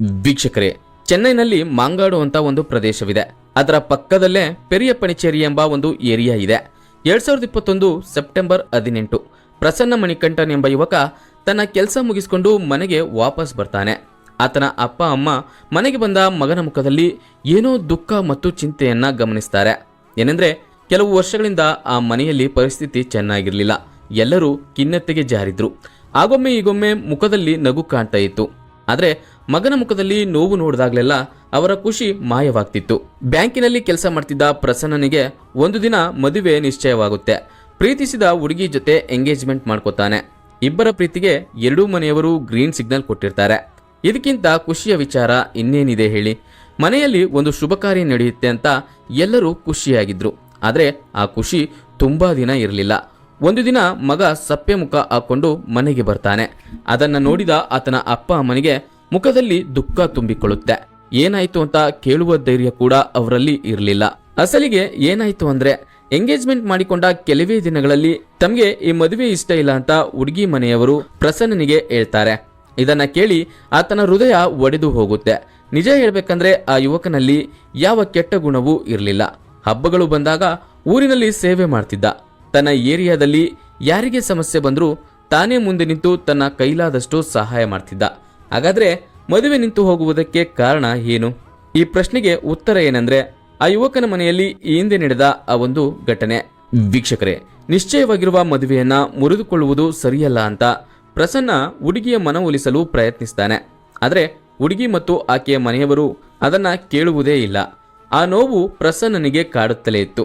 ವೀಕ್ಷಕರೇ, ಚೆನ್ನೈನಲ್ಲಿ ಮಾಂಗಾಡು ಅಂತ ಒಂದು ಪ್ರದೇಶವಿದೆ. ಅದರ ಪಕ್ಕದಲ್ಲೇ ಪೆರಿಯಪಣಿಚೇರಿ ಎಂಬ ಒಂದು ಏರಿಯಾ ಇದೆ. 2021 ಸೆಪ್ಟೆಂಬರ್ 18 ಪ್ರಸನ್ನ ಮಣಿಕಂಠನ್ ಎಂಬ ಯುವಕ ತನ್ನ ಕೆಲಸ ಮುಗಿಸಿಕೊಂಡು ಮನೆಗೆ ವಾಪಸ್ ಬರ್ತಾನೆ. ಆತನ ಅಪ್ಪ ಅಮ್ಮ ಮನೆಗೆ ಬಂದ ಮಗನ ಮುಖದಲ್ಲಿ ಏನೋ ದುಃಖ ಮತ್ತು ಚಿಂತೆಯನ್ನ ಗಮನಿಸ್ತಾರೆ. ಏನೆಂದ್ರೆ ಕೆಲವು ವರ್ಷಗಳಿಂದ ಆ ಮನೆಯಲ್ಲಿ ಪರಿಸ್ಥಿತಿ ಚೆನ್ನಾಗಿರ್ಲಿಲ್ಲ. ಎಲ್ಲರೂ ಖಿನ್ನತೆಗೆ ಜಾರಿದ್ರು. ಆಗೊಮ್ಮೆ ಈಗೊಮ್ಮೆ ಮುಖದಲ್ಲಿ ನಗು ಕಾಣ್ತಾ ಇತ್ತು. ಆದ್ರೆ ಮಗನ ಮುಖದಲ್ಲಿ ನೋವು ನೋಡಿದಾಗ್ಲೆಲ್ಲ ಅವರ ಖುಷಿ ಮಾಯವಾಗ್ತಿತ್ತು. ಬ್ಯಾಂಕಿನಲ್ಲಿ ಕೆಲಸ ಮಾಡ್ತಿದ್ದ ಪ್ರಸನ್ನನಿಗೆ ಒಂದು ದಿನ ಮದುವೆ ನಿಶ್ಚಯವಾಗುತ್ತೆ. ಪ್ರೀತಿಸಿದ ಹುಡುಗಿ ಜೊತೆ ಎಂಗೇಜ್ಮೆಂಟ್ ಮಾಡ್ಕೋತಾನೆ. ಇಬ್ಬರ ಪ್ರೀತಿಗೆ ಎರಡೂ ಮನೆಯವರು ಗ್ರೀನ್ ಸಿಗ್ನಲ್ ಕೊಟ್ಟಿರ್ತಾರೆ. ಇದಕ್ಕಿಂತ ಖುಷಿಯ ವಿಚಾರ ಇನ್ನೇನಿದೆ ಹೇಳಿ. ಮನೆಯಲ್ಲಿ ಒಂದು ಶುಭ ಕಾರ್ಯ ನಡೆಯುತ್ತೆ ಅಂತ ಎಲ್ಲರೂ ಖುಷಿಯಾಗಿದ್ರು. ಆದ್ರೆ ಆ ಖುಷಿ ತುಂಬಾ ದಿನ ಇರಲಿಲ್ಲ. ಒಂದು ದಿನ ಮಗ ಸಪ್ಪೆ ಮುಖ ಹಾಕೊಂಡು ಮನೆಗೆ ಬರ್ತಾನೆ. ಅದನ್ನ ನೋಡಿದ ಆತನ ಅಪ್ಪ ಅಮ್ಮನಿಗೆ ಮುಖದಲ್ಲಿ ದುಃಖ ತುಂಬಿಕೊಳ್ಳುತ್ತೆ. ಏನಾಯ್ತು ಅಂತ ಕೇಳುವ ಧೈರ್ಯ ಕೂಡ ಅವರಲ್ಲಿ ಇರಲಿಲ್ಲ. ಅಸಲಿಗೆ ಏನಾಯ್ತು ಅಂದ್ರೆ, ಎಂಗೇಜ್ಮೆಂಟ್ ಮಾಡಿಕೊಂಡ ಕೆಲವೇ ದಿನಗಳಲ್ಲಿ ತಮಗೆ ಈ ಮದುವೆ ಇಷ್ಟ ಇಲ್ಲ ಅಂತ ಹುಡುಗಿ ಮನೆಯವರು ಪ್ರಸನ್ನನಿಗೆ ಹೇಳ್ತಾರೆ. ಇದನ್ನ ಕೇಳಿ ಆತನ ಹೃದಯ ಒಡೆದು ಹೋಗುತ್ತೆ. ನಿಜ ಹೇಳ್ಬೇಕಂದ್ರೆ ಆ ಯುವಕನಲ್ಲಿ ಯಾವ ಕೆಟ್ಟ ಗುಣವೂ ಇರಲಿಲ್ಲ. ಹಬ್ಬಗಳು ಬಂದಾಗ ಊರಿನಲ್ಲಿ ಸೇವೆ ಮಾಡ್ತಿದ್ದ. ತನ್ನ ಏರಿಯಾದಲ್ಲಿ ಯಾರಿಗೆ ಸಮಸ್ಯೆ ಬಂದರೂ ತಾನೇ ಮುಂದೆ ನಿಂತು ತನ್ನ ಕೈಲಾದಷ್ಟು ಸಹಾಯ ಮಾಡ್ತಿದ್ದ. ಹಾಗಾದ್ರೆ ಮದುವೆ ನಿಂತು ಹೋಗುವುದಕ್ಕೆ ಕಾರಣ ಏನು? ಈ ಪ್ರಶ್ನೆಗೆ ಉತ್ತರ ಏನಂದ್ರೆ, ಆ ಯುವಕನ ಮನೆಯಲ್ಲಿ ಈ ಹಿಂದೆ ನಡೆದ ಆ ಒಂದು ಘಟನೆ. ವೀಕ್ಷಕರೇ, ನಿಶ್ಚಯವಾಗಿರುವ ಮದುವೆಯನ್ನ ಮುರಿದುಕೊಳ್ಳುವುದು ಸರಿಯಲ್ಲ ಅಂತ ಪ್ರಸನ್ನ ಹುಡುಗಿಯ ಮನವೊಲಿಸಲು ಪ್ರಯತ್ನಿಸ್ತಾನೆ. ಆದ್ರೆ ಹುಡುಗಿ ಮತ್ತು ಆಕೆಯ ಮನೆಯವರು ಅದನ್ನ ಕೇಳುವುದೇ ಇಲ್ಲ. ಆ ನೋವು ಪ್ರಸನ್ನನಿಗೆ ಕಾಡುತ್ತಲೇ ಇತ್ತು.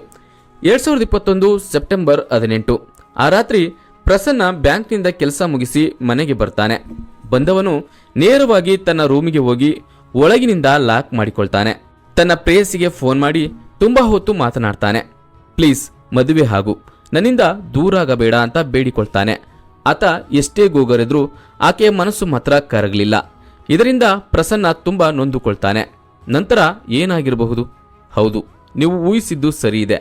2021 ಸೆಪ್ಟೆಂಬರ್ 18 ಆ ರಾತ್ರಿ ಪ್ರಸನ್ನ ಬ್ಯಾಂಕ್ನಿಂದ ಕೆಲಸ ಮುಗಿಸಿ ಮನೆಗೆ ಬರ್ತಾನೆ. ಬಂದವನು ನೇರವಾಗಿ ತನ್ನ ರೂಮಿಗೆ ಹೋಗಿ ಒಳಗಿನಿಂದ ಲಾಕ್ ಮಾಡಿಕೊಳ್ತಾನೆ. ತನ್ನ ಪ್ರೇಯಸಿಗೆ ಫೋನ್ ಮಾಡಿ ತುಂಬಾ ಹೊತ್ತು ಮಾತನಾಡ್ತಾನೆ. ಪ್ಲೀಸ್ ಮದುವೆ ಆಗು, ನನ್ನಿಂದ ದೂರ ಆಗಬೇಡ ಅಂತ ಬೇಡಿಕೊಳ್ತಾನೆ. ಆತ ಎಷ್ಟೇ ಗೋಗರೆದ್ರೂ ಆಕೆಯ ಮನಸ್ಸು ಮಾತ್ರ ಕರಗಲಿಲ್ಲ. ಇದರಿಂದ ಪ್ರಸನ್ನ ತುಂಬಾ ನೊಂದುಕೊಳ್ತಾನೆ. ನಂತರ ಏನಾಗಿರಬಹುದು? ಹೌದು, ನೀವು ಊಹಿಸಿದ್ದು ಸರಿ ಇದೆ.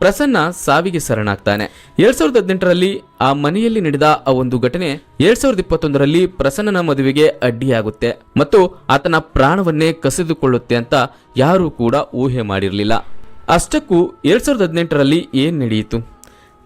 ಪ್ರಸನ್ನ ಸಾವಿಗೆ ಶರಣಾಗ್ತಾನೆ. 2018ರಲ್ಲಿ ಆ ಮನೆಯಲ್ಲಿ ನಡೆದ ಆ ಒಂದು ಘಟನೆ 2021ರಲ್ಲಿ ಪ್ರಸನ್ನನ ಮದುವೆಗೆ ಅಡ್ಡಿಯಾಗುತ್ತೆ ಮತ್ತು ಆತನ ಪ್ರಾಣವನ್ನೇ ಕಸಿದುಕೊಳ್ಳುತ್ತೆ ಅಂತ ಯಾರೂ ಕೂಡ ಊಹೆ ಮಾಡಿರಲಿಲ್ಲ. ಅಷ್ಟಕ್ಕೂ 2018ರಲ್ಲಿ ಏನ್ ನಡೆಯಿತು?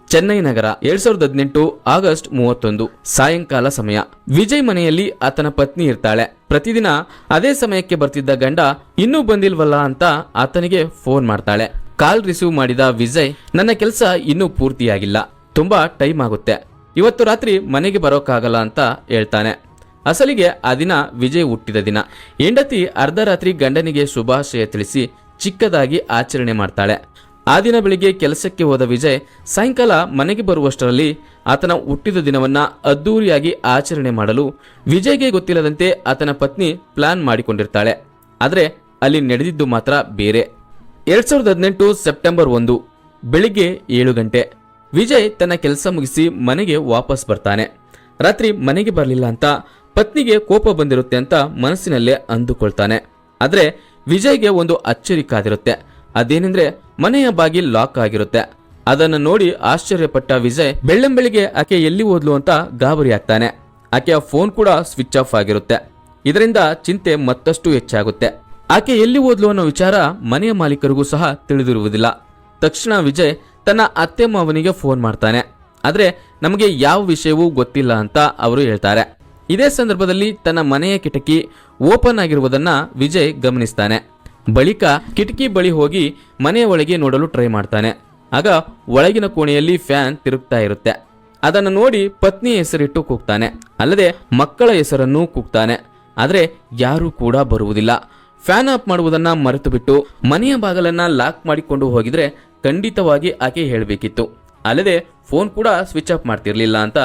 ಚೆನ್ನೈ ನಗರ, 2018 ಆಗಸ್ಟ್ 31 ಸಾಯಂಕಾಲ ಸಮಯ. ವಿಜಯ್ ಮನೆಯಲ್ಲಿ ಆತನ ಪತ್ನಿ ಇರ್ತಾಳೆ. ಪ್ರತಿದಿನ ಅದೇ ಸಮಯಕ್ಕೆ ಬರ್ತಿದ್ದ ಗಂಡ ಇನ್ನೂ ಬಂದಿಲ್ವಲ್ಲ ಅಂತ ಆತನಿಗೆ ಫೋನ್ ಮಾಡ್ತಾಳೆ. ಕಾಲ್ ರಿಸೀವ್ ಮಾಡಿದ ವಿಜಯ್, ನನ್ನ ಕೆಲಸ ಇನ್ನೂ ಪೂರ್ತಿಯಾಗಿಲ್ಲ, ತುಂಬಾ ಟೈಮ್ ಆಗುತ್ತೆ, ಇವತ್ತು ರಾತ್ರಿ ಮನೆಗೆ ಬರೋಕ್ಕಾಗಲ್ಲ ಅಂತ ಹೇಳ್ತಾನೆ. ಅಸಲಿಗೆ ಆ ದಿನ ವಿಜಯ್ ಹುಟ್ಟಿದ ದಿನ. ಹೆಂಡತಿ ಅರ್ಧ ರಾತ್ರಿ ಗಂಡನಿಗೆ ಶುಭಾಶಯ ತಿಳಿಸಿ ಚಿಕ್ಕದಾಗಿ ಆಚರಣೆ ಮಾಡ್ತಾಳೆ. ಆ ದಿನ ಬೆಳಿಗ್ಗೆ ಕೆಲಸಕ್ಕೆ ಹೋದ ವಿಜಯ್ ಸಾಯಂಕಾಲ ಮನೆಗೆ ಬರುವಷ್ಟರಲ್ಲಿ ಆತನ ಹುಟ್ಟಿದ ದಿನವನ್ನ ಅದ್ದೂರಿಯಾಗಿ ಆಚರಣೆ ಮಾಡಲು ವಿಜಯ್ಗೆ ಗೊತ್ತಿಲ್ಲದಂತೆ ಆತನ ಪತ್ನಿ ಪ್ಲಾನ್ ಮಾಡಿಕೊಂಡಿರ್ತಾಳೆ. ಆದ್ರೆ ಅಲ್ಲಿ ನಡೆದಿದ್ದು ಮಾತ್ರ ಬೇರೆ. 2018 ಸೆಪ್ಟೆಂಬರ್ 1 ಬೆಳಿಗ್ಗೆ 7 ಗಂಟೆ ವಿಜಯ್ ತನ್ನ ಕೆಲಸ ಮುಗಿಸಿ ಮನೆಗೆ ವಾಪಸ್ ಬರ್ತಾನೆ. ರಾತ್ರಿ ಮನೆಗೆ ಬರಲಿಲ್ಲ ಅಂತ ಪತ್ನಿಗೆ ಕೋಪ ಬಂದಿರುತ್ತೆ ಅಂತ ಮನಸ್ಸಿನಲ್ಲೇ ಅಂದುಕೊಳ್ತಾನೆ. ಆದ್ರೆ ವಿಜಯ್ಗೆ ಒಂದು ಅಚ್ಚರಿ ಕಾದಿರುತ್ತೆ. ಅದೇನೆಂದ್ರೆ, ಮನೆಯ ಬಾಗಿಲು ಲಾಕ್ ಆಗಿರುತ್ತೆ. ಅದನ್ನು ನೋಡಿ ಆಶ್ಚರ್ಯಪಟ್ಟ ವಿಜಯ್ ಬೆಳ್ಳಂಬೆಳಿಗ್ಗೆ ಆಕೆ ಎಲ್ಲಿ ಹೋದ್ಲು ಅಂತ ಗಾಬರಿ ಆಗ್ತಾನೆ. ಆಕೆಯ ಫೋನ್ ಕೂಡ ಸ್ವಿಚ್ ಆಫ್ ಆಗಿರುತ್ತೆ. ಇದರಿಂದ ಚಿಂತೆ ಮತ್ತಷ್ಟು ಹೆಚ್ಚಾಗುತ್ತೆ. ಆಕೆ ಎಲ್ಲಿ ಹೋದ್ಲು ಅನ್ನೋ ವಿಚಾರ ಮನೆಯ ಮಾಲೀಕರಿಗೂ ಸಹ ತಿಳಿದಿರುವುದಿಲ್ಲ. ತಕ್ಷಣ ವಿಜಯ್ ತನ್ನ ಅತ್ತೆ ಮಾವನಿಗೆ ಫೋನ್ ಮಾಡ್ತಾನೆ. ಆದ್ರೆ ನಮಗೆ ಯಾವ ವಿಷಯವೂ ಗೊತ್ತಿಲ್ಲ ಅಂತ ಅವರು ಹೇಳ್ತಾರೆ. ಇದೇ ಸಂದರ್ಭದಲ್ಲಿ ತನ್ನ ಮನೆಯ ಕಿಟಕಿ ಓಪನ್ ಆಗಿರುವುದನ್ನ ವಿಜಯ್ ಗಮನಿಸ್ತಾನೆ. ಬಳಿಕ ಕಿಟಕಿ ಬಳಿ ಹೋಗಿ ಮನೆಯ ಒಳಗೆ ನೋಡಲು ಟ್ರೈ ಮಾಡ್ತಾನೆ. ಆಗ ಒಳಗಿನ ಕೋಣೆಯಲ್ಲಿ ಫ್ಯಾನ್ ತಿರುಗ್ತಾ ಇರುತ್ತೆ. ಅದನ್ನು ನೋಡಿ ಪತ್ನಿ ಹೆಸರಿಟ್ಟು ಕೂಗ್ತಾನೆ. ಅಲ್ಲದೆ ಮಕ್ಕಳ ಹೆಸರನ್ನು ಕೂಗ್ತಾನೆ. ಆದ್ರೆ ಯಾರೂ ಕೂಡ ಬರುವುದಿಲ್ಲ. ಫ್ಯಾನ್ ಆಫ್ ಮಾಡುವುದನ್ನ ಮರೆತು ಬಿಟ್ಟು ಮನೆಯ ಬಾಗಲನ್ನ ಲಾಕ್ ಮಾಡಿಕೊಂಡು ಹೋಗಿದ್ರೆ ಖಂಡಿತವಾಗಿ ಆಕೆ ಹೇಳಬೇಕಿತ್ತು. ಅಲ್ಲದೆ ಫೋನ್ ಕೂಡ ಸ್ವಿಚ್ ಆಫ್ ಮಾಡ್ತಿರ್ಲಿಲ್ಲ ಅಂತ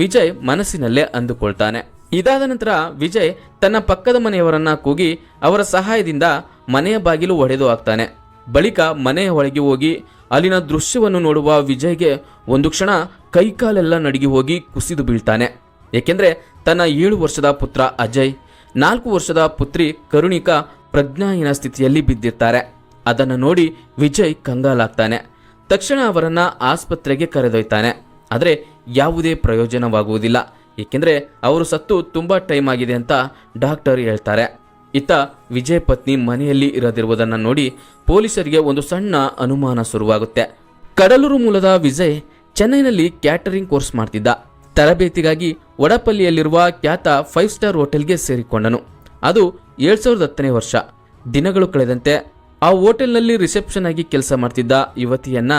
ವಿಜಯ್ ಮನಸ್ಸಿನಲ್ಲೇ ಅಂದುಕೊಳ್ತಾನೆ. ಇದಾದ ನಂತರ ವಿಜಯ್ ತನ್ನ ಪಕ್ಕದ ಮನೆಯವರನ್ನ ಕೂಗಿ ಅವರ ಸಹಾಯದಿಂದ ಮನೆಯ ಬಾಗಿಲು ಒಡೆದು ಹಾಕ್ತಾನೆ. ಬಳಿಕ ಮನೆಯ ಒಳಗೆ ಹೋಗಿ ಅಲ್ಲಿನ ದೃಶ್ಯವನ್ನು ನೋಡುವ ವಿಜಯ್ಗೆ ಒಂದು ಕ್ಷಣ ಕೈಕಾಲೆಲ್ಲ ನಡುಗಿ ಹೋಗಿ ಕುಸಿದು ಬೀಳ್ತಾನೆ. ಏಕೆಂದ್ರೆ ತನ್ನ 7 ವರ್ಷದ ಪುತ್ರ ಅಜಯ್, 4 ವರ್ಷದ ಪುತ್ರಿ ಕರುಣಿಕಾ ಪ್ರಜ್ಞಾಹೀನ ಸ್ಥಿತಿಯಲ್ಲಿ ಬಿದ್ದಿರ್ತಾರೆ. ಅದನ್ನು ನೋಡಿ ವಿಜಯ್ ಕಂಗಾಲಾಗ್ತಾನೆ. ತಕ್ಷಣ ಅವರನ್ನ ಆಸ್ಪತ್ರೆಗೆ ಕರೆದೊಯ್ತಾನೆ. ಆದರೆ ಯಾವುದೇ ಪ್ರಯೋಜನವಾಗುವುದಿಲ್ಲ. ಏಕೆಂದರೆ ಅವರು ಸತ್ತು ತುಂಬಾ ಟೈಮ್ ಆಗಿದೆ ಅಂತ ಡಾಕ್ಟರ್ ಹೇಳ್ತಾರೆ. ಇತ್ತ ವಿಜಯ್ ಪತ್ನಿ ಮನೆಯಲ್ಲಿ ಇರದಿರುವುದನ್ನು ನೋಡಿ ಪೊಲೀಸರಿಗೆ ಒಂದು ಸಣ್ಣ ಅನುಮಾನ ಶುರುವಾಗುತ್ತೆ. ಕಡಲೂರು ಮೂಲದ ವಿಜಯ್ ಚೆನ್ನೈನಲ್ಲಿ ಕ್ಯಾಟರಿಂಗ್ ಕೋರ್ಸ್ ಮಾಡ್ತಿದ್ದ. ತರಬೇತಿಗಾಗಿ ವಡಪಲ್ಲಿಯಲ್ಲಿರುವ ಖ್ಯಾತ 5 ಸ್ಟಾರ್ ಹೋಟೆಲ್ಗೆ ಸೇರಿಕೊಂಡನು. ಅದು 2010ನೇ ವರ್ಷ. ದಿನಗಳು ಕಳೆದಂತೆ ಆ ಹೋಟೆಲ್ನಲ್ಲಿ ರಿಸೆಪ್ಷನ್ ಆಗಿ ಕೆಲಸ ಮಾಡ್ತಿದ್ದ ಯುವತಿಯನ್ನ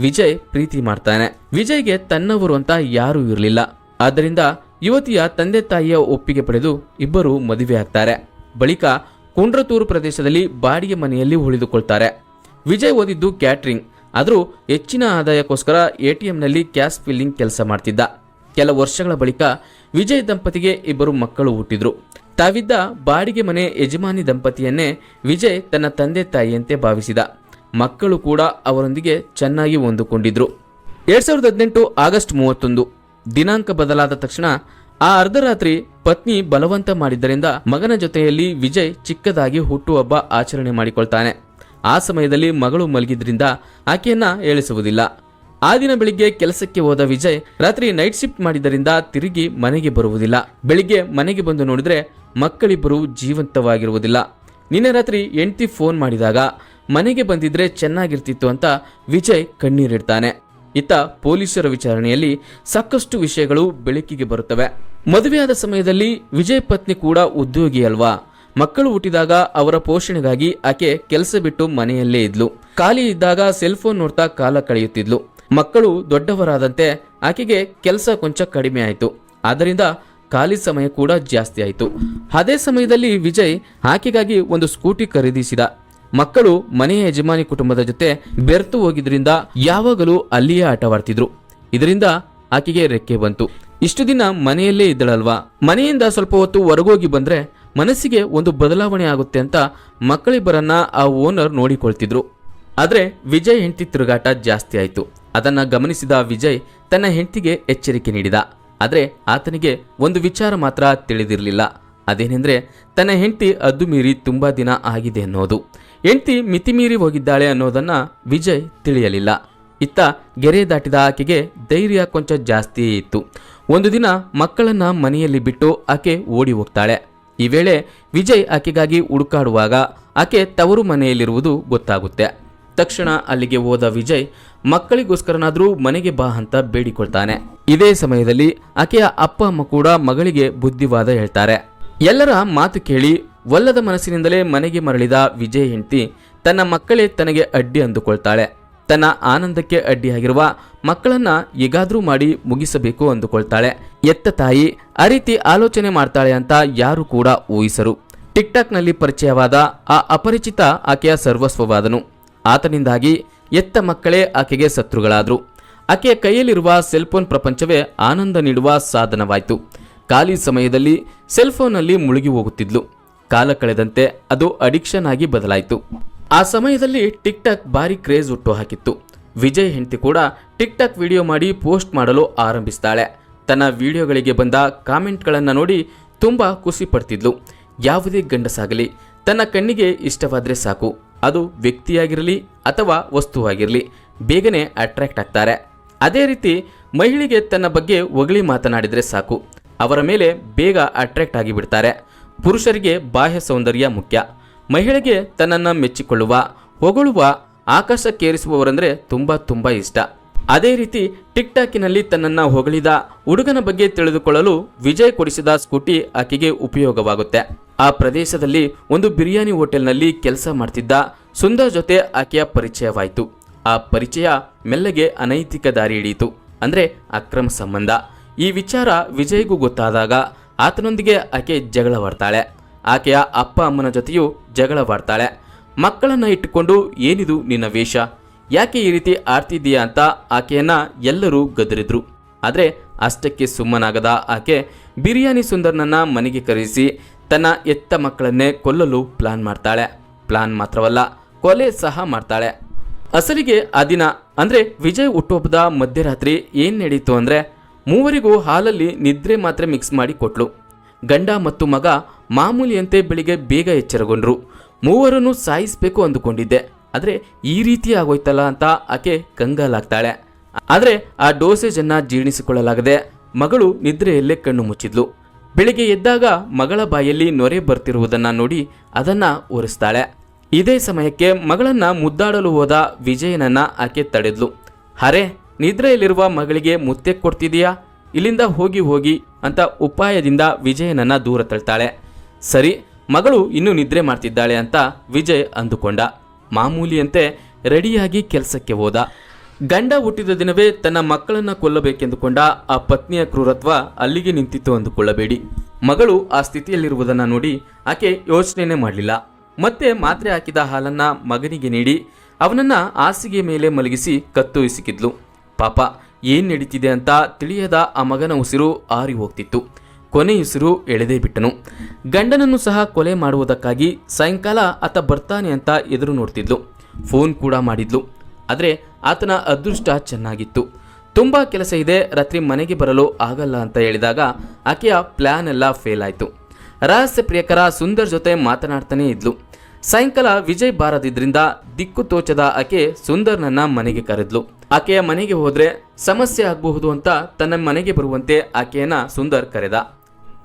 ವಿಜಯ್ ಪ್ರೀತಿ ಮಾಡ್ತಾನೆ. ವಿಜಯ್ಗೆ ತನ್ನವರು ಅಂತ ಯಾರೂ ಇರಲಿಲ್ಲ. ಆದ್ದರಿಂದ ಯುವತಿಯ ತಂದೆ ತಾಯಿಯ ಒಪ್ಪಿಗೆ ಪಡೆದು ಇಬ್ಬರು ಮದುವೆ ಆಗ್ತಾರೆ. ಬಳಿಕ ಕುಂಡ್ರತೂರು ಪ್ರದೇಶದಲ್ಲಿ ಬಾಡಿಗೆ ಮನೆಯಲ್ಲಿ ಉಳಿದುಕೊಳ್ತಾರೆ. ವಿಜಯ್ ಓದಿದ್ದು ಕ್ಯಾಟರಿಂಗ್, ಆದರೂ ಹೆಚ್ಚಿನ ಆದಾಯಕ್ಕೋಸ್ಕರ ATMನಲ್ಲಿ ಕ್ಯಾಶ್ ಫಿಲ್ಲಿಂಗ್ ಕೆಲಸ ಮಾಡ್ತಿದ್ದ. ಕೆಲ ವರ್ಷಗಳ ಬಳಿಕ ವಿಜಯ್ ದಂಪತಿಗೆ ಇಬ್ಬರು ಮಕ್ಕಳು ಹುಟ್ಟಿದ್ರು. ತಾವಿದ್ದ ಬಾಡಿಗೆ ಮನೆ ಯಜಮಾನಿ ದಂಪತಿಯನ್ನೇ ವಿಜಯ್ ತನ್ನ ತಂದೆ ತಾಯಿಯಂತೆ ಭಾವಿಸಿದ. ಮಕ್ಕಳು ಕೂಡ ಅವರೊಂದಿಗೆ ಚೆನ್ನಾಗಿ ಹೊಂದಿಕೊಂಡಿದ್ರು. 2018 ಆಗಸ್ಟ್ 31 ದಿನಾಂಕ ಬದಲಾದ ತಕ್ಷಣ ಆ ಅರ್ಧರಾತ್ರಿ ಪತ್ನಿ ಬಲವಂತ ಮಾಡಿದ್ದರಿಂದ ಮಗನ ಜೊತೆಯಲ್ಲಿ ವಿಜಯ್ ಚಿಕ್ಕದಾಗಿ ಹುಟ್ಟುಹಬ್ಬ ಆಚರಣೆ ಮಾಡಿಕೊಳ್ತಾನೆ. ಆ ಸಮಯದಲ್ಲಿ ಮಗಳು ಮಲಗಿದ್ರಿಂದ ಆಕೆಯನ್ನ ಏಳಿಸುವುದಿಲ್ಲ. ಆ ದಿನ ಬೆಳಿಗ್ಗೆ ಕೆಲಸಕ್ಕೆ ಹೋದ ವಿಜಯ್ ರಾತ್ರಿ ನೈಟ್ ಶಿಫ್ಟ್ ಮಾಡಿದ್ದರಿಂದ ತಿರುಗಿ ಮನೆಗೆ ಬರುವುದಿಲ್ಲ. ಬೆಳಿಗ್ಗೆ ಮನೆಗೆ ಬಂದು ನೋಡಿದ್ರೆ ಮಕ್ಕಳಿಬ್ಬರು ಜೀವಂತವಾಗಿರುವುದಿಲ್ಲ. ನಿನ್ನೆ ರಾತ್ರಿ ಹೆಂಡತಿ ಫೋನ್ ಮಾಡಿದಾಗ ಮನೆಗೆ ಬಂದಿದ್ರೆ ಚೆನ್ನಾಗಿರ್ತಿತ್ತು ಅಂತ ವಿಜಯ್ ಕಣ್ಣೀರಿಡ್ತಾನೆ. ಇತ್ತ ಪೊಲೀಸರ ವಿಚಾರಣೆಯಲ್ಲಿ ಸಾಕಷ್ಟು ವಿಷಯಗಳು ಬೆಳಕಿಗೆ ಬರುತ್ತವೆ. ಮದುವೆಯಾದ ಸಮಯದಲ್ಲಿ ವಿಜಯ್ ಪತ್ನಿ ಕೂಡ ಉದ್ಯೋಗಿ ಅಲ್ವಾ. ಮಕ್ಕಳು ಹುಟ್ಟಿದಾಗ ಅವರ ಪೋಷಣೆಗಾಗಿ ಆಕೆ ಕೆಲಸ ಬಿಟ್ಟು ಮನೆಯಲ್ಲೇ ಇದ್ಲು. ಖಾಲಿ ಇದ್ದಾಗ ಸೆಲ್ ಫೋನ್ ನೋಡ್ತಾ ಕಾಲ ಕಳೆಯುತ್ತಿದ್ಲು. ಮಕ್ಕಳು ದೊಡ್ಡವರಾದಂತೆ ಆಕೆಗೆ ಕೆಲಸ ಕೊಂಚ ಕಡಿಮೆ ಆಯಿತು. ಆದ್ದರಿಂದ ಖಾಲಿ ಸಮಯ ಕೂಡ ಜಾಸ್ತಿ ಆಯಿತು. ಅದೇ ಸಮಯದಲ್ಲಿ ವಿಜಯ್ ಆಕೆಗಾಗಿ ಒಂದು ಸ್ಕೂಟಿ ಖರೀದಿಸಿದ. ಮಕ್ಕಳು ಮನೆಯ ಯಜಮಾನಿ ಕುಟುಂಬದ ಜೊತೆ ಬೆರೆತು ಹೋಗಿದ್ರಿಂದ ಯಾವಾಗಲೂ ಅಲ್ಲಿಯೇ ಆಟವಾಡ್ತಿದ್ರು. ಇದರಿಂದ ಆಕೆಗೆ ರೆಕ್ಕೆ ಬಂತು. ಇಷ್ಟು ದಿನ ಮನೆಯಲ್ಲೇ ಇದ್ದಳಲ್ವಾ, ಮನೆಯಿಂದ ಸ್ವಲ್ಪ ಹೊತ್ತು ಹೊರಗೋಗಿ ಬಂದ್ರೆ ಮನಸ್ಸಿಗೆ ಒಂದು ಬದಲಾವಣೆ ಆಗುತ್ತೆ ಅಂತ ಮಕ್ಕಳಿಬ್ಬರನ್ನ ಆ ಓನರ್ ನೋಡಿಕೊಳ್ತಿದ್ರು. ಆದ್ರೆ ವಿಜಯ್ ಹೆಂಡತಿ ತಿರುಗಾಟ ಜಾಸ್ತಿ ಆಯಿತು. ಅದನ್ನ ಗಮನಿಸಿದ ವಿಜಯ್ ತನ್ನ ಹೆಂಡತಿಗೆ ಎಚ್ಚರಿಕೆ ನೀಡಿದ. ಆದ್ರೆ ಆತನಿಗೆ ಒಂದು ವಿಚಾರ ಮಾತ್ರ ತಿಳಿದಿರಲಿಲ್ಲ. ಅದೇನೆಂದ್ರೆ ತನ್ನ ಹೆಂಡತಿ ಅದ್ದು ಮೀರಿ ತುಂಬಾ ದಿನ ಆಗಿದೆ ಅನ್ನೋದು. ಹೆಂಡತಿ ಮಿತಿಮೀರಿ ಹೋಗಿದ್ದಾಳೆ ಅನ್ನೋದನ್ನ ವಿಜಯ್ ತಿಳಿಯಲಿಲ್ಲ. ಇತ್ತ ಗೆರೆ ದಾಟಿದ ಆಕೆಗೆ ಧೈರ್ಯ ಕೊಂಚ ಜಾಸ್ತಿಯೇ ಇತ್ತು. ಒಂದು ದಿನ ಮಕ್ಕಳನ್ನ ಮನೆಯಲ್ಲಿ ಬಿಟ್ಟು ಆಕೆ ಓಡಿ ಹೋಗ್ತಾಳೆ. ಈ ವೇಳೆ ವಿಜಯ್ ಆಕೆಗಾಗಿ ಹುಡುಕಾಡುವಾಗ ಆಕೆ ತವರು ಮನೆಯಲ್ಲಿರುವುದು ಗೊತ್ತಾಗುತ್ತೆ. ತಕ್ಷಣ ಅಲ್ಲಿಗೆ ಹೋದ ವಿಜಯ್ ಮಕ್ಕಳಿಗೋಸ್ಕರನಾದ್ರೂ ಮನೆಗೆ ಬಾ ಅಂತ ಬೇಡಿಕೊಳ್ತಾನೆ. ಇದೇ ಸಮಯದಲ್ಲಿ ಆಕೆಯ ಅಪ್ಪ ಅಮ್ಮ ಕೂಡ ಮಗಳಿಗೆ ಬುದ್ಧಿವಾದ ಹೇಳ್ತಾರೆ. ಎಲ್ಲರ ಮಾತು ಕೇಳಿ ಒಲ್ಲದ ಮನಸ್ಸಿನಿಂದಲೇ ಮನೆಗೆ ಮರಳಿದ ವಿಜಯ್ ಹೆಂಡತಿ ತನ್ನ ಮಕ್ಕಳೇ ತನಗೆ ಅಡ್ಡಿ ಅಂದುಕೊಳ್ತಾಳೆ. ತನ್ನ ಆನಂದಕ್ಕೆ ಅಡ್ಡಿಯಾಗಿರುವ ಮಕ್ಕಳನ್ನ ಹೇಗಾದ್ರೂ ಮಾಡಿ ಮುಗಿಸಬೇಕು ಅಂದುಕೊಳ್ತಾಳೆ. ಎತ್ತ ತಾಯಿ ಆ ರೀತಿ ಆಲೋಚನೆ ಮಾಡ್ತಾಳೆ ಅಂತ ಯಾರು ಕೂಡ ಊಹಿಸರು. ಟಿಕ್ಟಾಕ್ನಲ್ಲಿ ಪರಿಚಯವಾದ ಆ ಅಪರಿಚಿತ ಆಕೆಯ ಸರ್ವಸ್ವವಾದನು. ಆತನಿಂದಾಗಿ ಎತ್ತ ಮಕ್ಕಳೇ ಆಕೆಗೆ ಶತ್ರುಗಳಾದ್ರು. ಆಕೆಯ ಕೈಯಲ್ಲಿರುವ ಸೆಲ್ಫೋನ್ ಪ್ರಪಂಚವೇ ಆನಂದ ನೀಡುವ ಸಾಧನವಾಯಿತು. ಖಾಲಿ ಸಮಯದಲ್ಲಿ ಸೆಲ್ಫೋನ್ನಲ್ಲಿ ಮುಳುಗಿ ಹೋಗುತ್ತಿದ್ಲು. ಕಾಲ ಕಳೆದಂತೆ ಅದು ಅಡಿಕ್ಷನ್ ಆಗಿ ಬದಲಾಯಿತು. ಆ ಸಮಯದಲ್ಲಿ ಟಿಕ್ಟಾಕ್ ಭಾರಿ ಕ್ರೇಜ್ ಹುಟ್ಟು ಹಾಕಿತ್ತು. ವಿಜಯ್ ಹೆಂಡತಿ ಕೂಡ ಟಿಕ್ಟಾಕ್ ವಿಡಿಯೋ ಮಾಡಿ ಪೋಸ್ಟ್ ಮಾಡಲು ಆರಂಭಿಸ್ತಾಳೆ. ತನ್ನ ವಿಡಿಯೋಗಳಿಗೆ ಬಂದ ಕಾಮೆಂಟ್ಗಳನ್ನು ನೋಡಿ ತುಂಬಾ ಖುಷಿ ಪಡ್ತಿದ್ಲು. ಯಾವುದೇ ಗಂಡಸಾಗಲಿ ತನ್ನ ಕಣ್ಣಿಗೆ ಇಷ್ಟವಾದ್ರೆ ಸಾಕು, ಅದು ವ್ಯಕ್ತಿಯಾಗಿರಲಿ ಅಥವಾ ವಸ್ತುವಾಗಿರಲಿ, ಬೇಗನೆ ಅಟ್ರಾಕ್ಟ್ ಆಗ್ತಾರೆ. ಅದೇ ರೀತಿ ಮಹಿಳೆಗೆ ತನ್ನ ಬಗ್ಗೆ ಹೊಗಳಿ ಮಾತನಾಡಿದರೆ ಸಾಕು, ಅವರ ಮೇಲೆ ಬೇಗ ಅಟ್ರಾಕ್ಟ್ ಆಗಿಬಿಡ್ತಾರೆ. ಪುರುಷರಿಗೆ ಬಾಹ್ಯ ಸೌಂದರ್ಯ ಮುಖ್ಯ. ಮಹಿಳೆಗೆ ತನ್ನನ್ನು ಮೆಚ್ಚಿಕೊಳ್ಳುವ, ಹೊಗಳುವ, ಆಕಾಶಕ್ಕೇರಿಸುವವರಂದ್ರೆ ತುಂಬಾ ಇಷ್ಟ. ಅದೇ ರೀತಿ ಟಿಕ್ಟಾಕಿನಲ್ಲಿ ತನ್ನನ್ನು ಹೊಗಳಿದ ಹುಡುಗನ ಬಗ್ಗೆ ತಿಳಿದುಕೊಳ್ಳಲು ವಿಜಯ್ ಕೊಡಿಸಿದ ಸ್ಕೂಟಿ ಆಕೆಗೆ ಉಪಯೋಗವಾಗುತ್ತೆ. ಆ ಪ್ರದೇಶದಲ್ಲಿ ಒಂದು ಬಿರಿಯಾನಿ ಹೋಟೆಲ್ನಲ್ಲಿ ಕೆಲಸ ಮಾಡ್ತಿದ್ದ ಸುಂದರ್ ಜೊತೆ ಆಕೆಯ ಪರಿಚಯವಾಯಿತು. ಆ ಪರಿಚಯ ಮೆಲ್ಲಗೆ ಅನೈತಿಕ ದಾರಿ ಹಿಡಿಯಿತು, ಅಂದ್ರೆ ಅಕ್ರಮ ಸಂಬಂಧ. ಈ ವಿಚಾರ ವಿಜಯ್ಗೂ ಗೊತ್ತಾದಾಗ ಆತನೊಂದಿಗೆ ಆಕೆ ಜಗಳವಾಡ್ತಾಳೆ. ಆಕೆಯ ಅಪ್ಪ ಅಮ್ಮನ ಜೊತೆಯೂ ಜಗಳವಾಡ್ತಾಳೆ. ಮಕ್ಕಳನ್ನ ಇಟ್ಟುಕೊಂಡು ಏನಿದು ನಿನ್ನ ವೇಷ, ಯಾಕೆ ಈ ರೀತಿ ಆಡ್ತಿದ್ದೀಯಾ ಅಂತ ಆಕೆಯನ್ನ ಎಲ್ಲರೂ ಗದರಿದ್ರು. ಆದರೆ ಅಷ್ಟಕ್ಕೆ ಸುಮ್ಮನಾಗದ ಆಕೆ ಬಿರಿಯಾನಿ ಸುಂದರ್ನನ್ನ ಮನೆಗೆ ಕರೆಸಿ ತನ್ನ ಎತ್ತ ಮಕ್ಕಳನ್ನೇ ಕೊಲ್ಲಲು ಪ್ಲಾನ್ ಮಾಡ್ತಾಳೆ. ಪ್ಲಾನ್ ಮಾತ್ರವಲ್ಲ, ಕೊಲೆ ಸಹ ಮಾಡ್ತಾಳೆ. ಅಸಲಿಗೆ ಆ ದಿನ ಅಂದ್ರೆ ವಿಜಯ್ ಹುಟ್ಟುಹಬ್ಬದ ಮಧ್ಯರಾತ್ರಿ ಏನ್ ನಡೀತು ಅಂದ್ರೆ, ಮೂವರಿಗೂ ಹಾಲಲ್ಲಿ ನಿದ್ರೆ ಮಾತ್ರೆ ಮಿಕ್ಸ್ ಮಾಡಿ ಕೊಟ್ಲು. ಗಂಡ ಮತ್ತು ಮಗ ಮಾಮೂಲಿಯಂತೆ ಬೆಳಿಗ್ಗೆ ಬೇಗ ಎಚ್ಚರಗೊಂಡ್ರು. ಮೂವರನ್ನು ಸಾಯಿಸಬೇಕು ಅಂದುಕೊಂಡಿದ್ದೆ, ಆದರೆ ಈ ರೀತಿ ಆಗೋಯ್ತಲ್ಲ ಅಂತ ಆಕೆ ಕಂಗಾಲಾಗ್ತಾಳೆ. ಆದರೆ ಆ ಡೋಸೇಜ್ ಅನ್ನ ಜೀರ್ಣಿಸಿಕೊಳ್ಳಲಾಗದೆ ಮಗಳು ನಿದ್ರೆಯಲ್ಲೇ ಕಣ್ಣು ಮುಚ್ಚಿದ್ಲು. ಬೆಳಿಗ್ಗೆ ಎದ್ದಾಗ ಮಗಳ ಬಾಯಲ್ಲಿ ನೊರೆ ಬರ್ತಿರುವುದನ್ನ ನೋಡಿ ಅದನ್ನ ಒರೆಸ್ತಾಳೆ. ಇದೇ ಸಮಯಕ್ಕೆ ಮಗಳನ್ನ ಮುದ್ದಾಡಲು ಹೋದ ವಿಜಯನನ್ನ ಆಕೆ ತಡೆದ್ಲು. ಹರೇ, ನಿದ್ರೆಯಲ್ಲಿರುವ ಮಗಳಿಗೆ ಮುತ್ತೆ ಕೊಡ್ತಿದೀಯಾ, ಇಲ್ಲಿಂದ ಹೋಗಿ ಹೋಗಿ ಅಂತ ಉಪಾಯದಿಂದ ವಿಜಯನನ್ನ ದೂರ ತಳ್ತಾಳೆ. ಸರಿ, ಮಗಳು ಇನ್ನೂ ನಿದ್ರೆ ಮಾಡ್ತಿದ್ದಾಳೆ ಅಂತ ವಿಜಯ್ ಅಂದುಕೊಂಡ. ಮಾಮೂಲಿಯಂತೆ ರೆಡಿಯಾಗಿ ಕೆಲಸಕ್ಕೆ ಹೋದ. ಗಂಡ ಹುಟ್ಟಿದ ದಿನವೇ ತನ್ನ ಮಕ್ಕಳನ್ನ ಕೊಲ್ಲಬೇಕೆಂದುಕೊಂಡ ಆ ಪತ್ನಿಯ ಕ್ರೂರತ್ವ ಅಲ್ಲಿಗೆ ನಿಂತಿತ್ತು ಅಂದುಕೊಳ್ಳಬೇಡಿ. ಮಗಳು ಆ ಸ್ಥಿತಿಯಲ್ಲಿರುವುದನ್ನು ನೋಡಿ ಆಕೆ ಯೋಚನೆನೇ ಮಾಡಲಿಲ್ಲ. ಮತ್ತೆ ಮಾತ್ರೆ ಹಾಕಿದ ಹಾಲನ್ನ ಮಗನಿಗೆ ನೀಡಿ ಅವನನ್ನ ಹಾಸಿಗೆ ಮೇಲೆ ಮಲಗಿಸಿ ಕತ್ತು ಇಸಿಕಿದ್ಲು. ಪಾಪ ಏನ್ ನಡೀತಿದೆ ಅಂತ ತಿಳಿಯದ ಆ ಮಗನ ಉಸಿರು ಆರಿ ಹೋಗ್ತಿತ್ತು. ಕೊನೆ ಉಸಿರು ಎಳೆದೇ ಬಿಟ್ಟನು. ಗಂಡನನ್ನು ಸಹ ಕೊಲೆ ಮಾಡುವುದಕ್ಕಾಗಿ ಸಾಯಂಕಾಲ ಆತ ಬರ್ತಾನೆ ಅಂತ ಎದುರು ನೋಡ್ತಿದ್ಲು. ಫೋನ್ ಕೂಡ ಮಾಡಿದ್ಲು. ಆದರೆ ಆತನ ಅದೃಷ್ಟ ಚೆನ್ನಾಗಿತ್ತು. ತುಂಬಾ ಕೆಲಸ ಇದೆ, ರಾತ್ರಿ ಮನೆಗೆ ಬರಲು ಆಗಲ್ಲ ಅಂತ ಹೇಳಿದಾಗ ಆಕೆಯ ಪ್ಲಾನ್ ಎಲ್ಲ ಫೇಲ್ ಆಯಿತು. ರಹಸ್ಯ ಪ್ರಿಯಕರ ಸುಂದರ್ ಜೊತೆ ಮಾತನಾಡ್ತಾನೆ ಇದ್ಲು. ಸಾಯಂಕಾಲ ವಿಜಯ್ ಬಾರದಿದ್ರಿಂದ ದಿಕ್ಕು ತೋಚದ ಆಕೆ ಸುಂದರ್ನನ್ನ ಮನೆಗೆ ಕರೆದ್ಲು. ಆಕೆಯ ಮನೆಗೆ ಹೋದ್ರೆ ಸಮಸ್ಯೆ ಆಗಬಹುದು ಅಂತ ತನ್ನ ಮನೆಗೆ ಬರುವಂತೆ ಆಕೆಯನ್ನ ಸುಂದರ್ ಕರೆದ.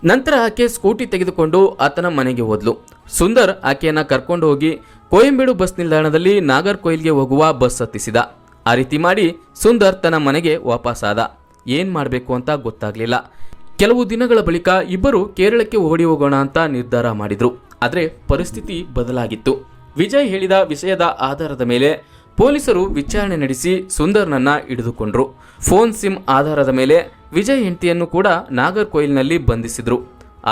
ನಂತರ ಆಕೆ ಸ್ಕೂಟಿ ತೆಗೆದುಕೊಂಡು ಆತನ ಮನೆಗೆ ಹೋದ್ಲು. ಸುಂದರ್ ಆಕೆಯನ್ನ ಕರ್ಕೊಂಡು ಹೋಗಿ ಕೊಯಂಬೇಡು ಬಸ್ ನಿಲ್ದಾಣದಲ್ಲಿ ನಾಗರ್ಕೋಯಿಲ್ಗೆ ಹೋಗುವ ಬಸ್ ಹತ್ತಿಸಿದ. ಆ ರೀತಿ ಮಾಡಿ ಸುಂದರ್ ತನ್ನ ಮನೆಗೆ ವಾಪಸ್ಸಾದ. ಏನ್ ಮಾಡಬೇಕು ಅಂತ ಗೊತ್ತಾಗ್ಲಿಲ್ಲ. ಕೆಲವು ದಿನಗಳ ಬಳಿಕ ಇಬ್ಬರು ಕೇರಳಕ್ಕೆ ಓಡಿ ಹೋಗೋಣ ಅಂತ ನಿರ್ಧಾರ ಮಾಡಿದ್ರು. ಆದ್ರೆ ಪರಿಸ್ಥಿತಿ ಬದಲಾಗಿತ್ತು. ವಿಜಯ್ ಹೇಳಿದ ವಿಷಯದ ಆಧಾರದ ಮೇಲೆ ಪೊಲೀಸರು ವಿಚಾರಣೆ ನಡೆಸಿ ಸುಂದರ್ನನ್ನ ಹಿಡಿದುಕೊಂಡ್ರು. ಫೋನ್ ಸಿಮ್ ಆಧಾರದ ಮೇಲೆ ವಿಜಯ್ ಹೆಂಡತಿಯನ್ನು ಕೂಡ ನಾಗರ್ಕೋಯಿಲ್ನಲ್ಲಿ ಬಂಧಿಸಿದ್ರು.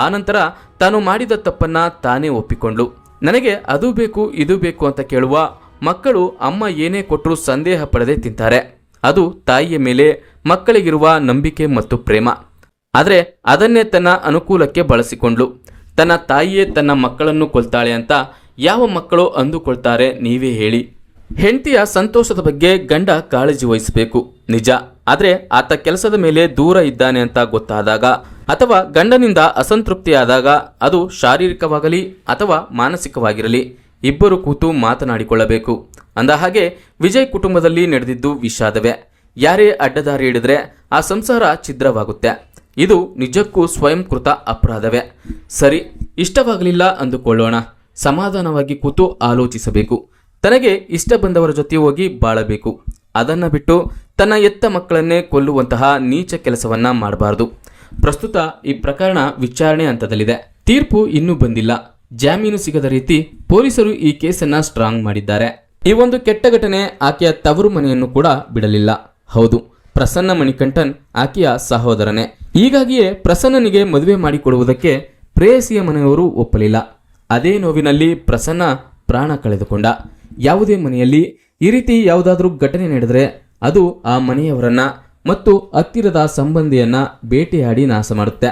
ಆನಂತರ ತಾನು ಮಾಡಿದ ತಪ್ಪನ್ನ ತಾನೇ ಒಪ್ಪಿಕೊಂಡ್ಲು. ನನಗೆ ಅದು ಬೇಕು ಇದು ಬೇಕು ಅಂತ ಕೇಳುವ ಮಕ್ಕಳು ಅಮ್ಮ ಏನೇ ಕೊಟ್ಟರೂ ಸಂದೇಹ ಪಡದೆ ತಿಂತಾರೆ. ಅದು ತಾಯಿಯ ಮೇಲೆ ಮಕ್ಕಳಿಗಿರುವ ನಂಬಿಕೆ ಮತ್ತು ಪ್ರೇಮ. ಆದರೆ ಅದನ್ನೇ ತನ್ನ ಅನುಕೂಲಕ್ಕೆ ಬಳಸಿಕೊಂಡ್ಲು. ತನ್ನ ತಾಯಿಯೇ ತನ್ನ ಮಕ್ಕಳನ್ನು ಕೊಲ್ತಾಳೆ ಅಂತ ಯಾವ ಮಕ್ಕಳು ಅಂದುಕೊಳ್ತಾರೆ ನೀವೇ ಹೇಳಿ. ಹೆಂಡತಿಯ ಸಂತೋಷದ ಬಗ್ಗೆ ಗಂಡ ಕಾಳಜಿ ವಹಿಸಬೇಕು ನಿಜ. ಆದ್ರೆ ಆತ ಕೆಲಸದ ಮೇಲೆ ದೂರ ಇದ್ದಾನೆ ಅಂತ ಗೊತ್ತಾದಾಗ ಅಥವಾ ಗಂಡನಿಂದ ಅಸಂತೃಪ್ತಿಯಾದಾಗ ಅದು ಶಾರೀರಿಕವಾಗಲಿ ಅಥವಾ ಮಾನಸಿಕವಾಗಿರಲಿ ಇಬ್ಬರು ಕೂತು ಮಾತನಾಡಿಕೊಳ್ಳಬೇಕು. ಅಂದ ಹಾಗೆ ವಿಜಯ್ ಕುಟುಂಬದಲ್ಲಿ ನಡೆದಿದ್ದು ವಿಷಾದವೇ. ಯಾರೇ ಅಡ್ಡದಾರಿ ಹಿಡಿದ್ರೆ ಆ ಸಂಸಾರ ಛಿದ್ರವಾಗುತ್ತೆ. ಇದು ನಿಜಕ್ಕೂ ಸ್ವಯಂಕೃತ ಅಪರಾಧವೇ. ಸರಿ, ಇಷ್ಟವಾಗಲಿಲ್ಲ ಅಂದುಕೊಳ್ಳೋಣ. ಸಮಾಧಾನವಾಗಿ ಕೂತು ಆಲೋಚಿಸಬೇಕು. ತನಗೆ ಇಷ್ಟ ಬಂದವರ ಜೊತೆ ಹೋಗಿ ಬಾಳಬೇಕು. ಅದನ್ನ ಬಿಟ್ಟು ತನ್ನ ಎತ್ತ ಮಕ್ಕಳನ್ನೇ ಕೊಲ್ಲುವಂತಹ ನೀಚ ಕೆಲಸವನ್ನ ಮಾಡಬಾರದು. ಪ್ರಸ್ತುತ ಈ ಪ್ರಕರಣ ವಿಚಾರಣೆ ಹಂತದಲ್ಲಿದೆ. ತೀರ್ಪು ಇನ್ನೂ ಬಂದಿಲ್ಲ. ಜಾಮೀನು ಸಿಗದ ರೀತಿ ಪೊಲೀಸರು ಈ ಕೇಸನ್ನ ಸ್ಟ್ರಾಂಗ್ ಮಾಡಿದ್ದಾರೆ. ಈ ಒಂದು ಕೆಟ್ಟ ಘಟನೆ ಆಕೆಯ ತವರು ಮನೆಯನ್ನು ಕೂಡ ಬಿಡಲಿಲ್ಲ. ಹೌದು, ಪ್ರಸನ್ನ ಮಣಿಕಂಠನ್ ಆಕೆಯ ಸಹೋದರನೇ. ಹೀಗಾಗಿಯೇ ಪ್ರಸನ್ನನಿಗೆ ಮದುವೆ ಮಾಡಿಕೊಡುವುದಕ್ಕೆ ಪ್ರೇಯಸಿಯ ಮನೆಯವರು ಒಪ್ಪಲಿಲ್ಲ. ಅದೇ ನೋವಿನಲ್ಲಿ ಪ್ರಸನ್ನ ಪ್ರಾಣ ಕಳೆದುಕೊಂಡ. ಯಾವುದೇ ಮನೆಯಲ್ಲಿ ಈ ರೀತಿ ಯಾವುದಾದ್ರೂ ಘಟನೆ ನಡೆದರೆ ಅದು ಆ ಮನೆಯವರನ್ನ ಮತ್ತು ಹತ್ತಿರದ ಸಂಬಂಧಿಯನ್ನ ಬೇಟೆಯಾಡಿ ನಾಶ ಮಾಡುತ್ತೆ.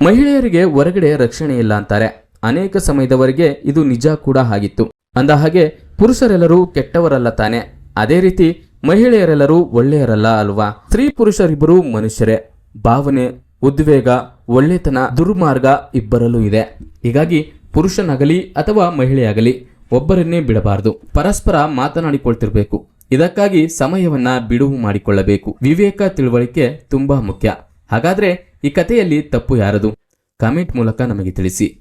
ಮಹಿಳೆಯರಿಗೆ ಹೊರಗಡೆ ರಕ್ಷಣೆ ಇಲ್ಲ ಅಂತಾರೆ. ಅನೇಕ ಸಮಯದವರೆಗೆ ಇದು ನಿಜ ಕೂಡ ಆಗಿತ್ತು. ಅಂದ ಹಾಗೆ ಪುರುಷರೆಲ್ಲರೂ ಕೆಟ್ಟವರಲ್ಲ ತಾನೆ. ಅದೇ ರೀತಿ ಮಹಿಳೆಯರೆಲ್ಲರೂ ಒಳ್ಳೆಯರಲ್ಲ ಅಲ್ವಾ? ಸ್ತ್ರೀ ಪುರುಷರಿಬ್ಬರು ಮನುಷ್ಯರೇ. ಭಾವನೆ, ಉದ್ವೇಗ, ಒಳ್ಳೆತನ, ದುರ್ಮಾರ್ಗ ಇಬ್ಬರಲ್ಲೂ ಇದೆ. ಹೀಗಾಗಿ ಪುರುಷನಾಗಲಿ ಅಥವಾ ಮಹಿಳೆಯಾಗಲಿ ಒಬ್ಬರನ್ನೇ ಬಿಡಬಾರದು. ಪರಸ್ಪರ ಮಾತನಾಡಿಕೊಳ್ತಿರ್ಬೇಕು. ಇದಕ್ಕಾಗಿ ಸಮಯವನ್ನ ಬಿಡುವು ಮಾಡಿಕೊಳ್ಳಬೇಕು. ವಿವೇಕ, ತಿಳುವಳಿಕೆ ತುಂಬಾ ಮುಖ್ಯ. ಹಾಗಾದ್ರೆ ಈ ಕಥೆಯಲ್ಲಿ ತಪ್ಪು ಯಾರದು? ಕಾಮೆಂಟ್ ಮೂಲಕ ನಮಗೆ ತಿಳಿಸಿ.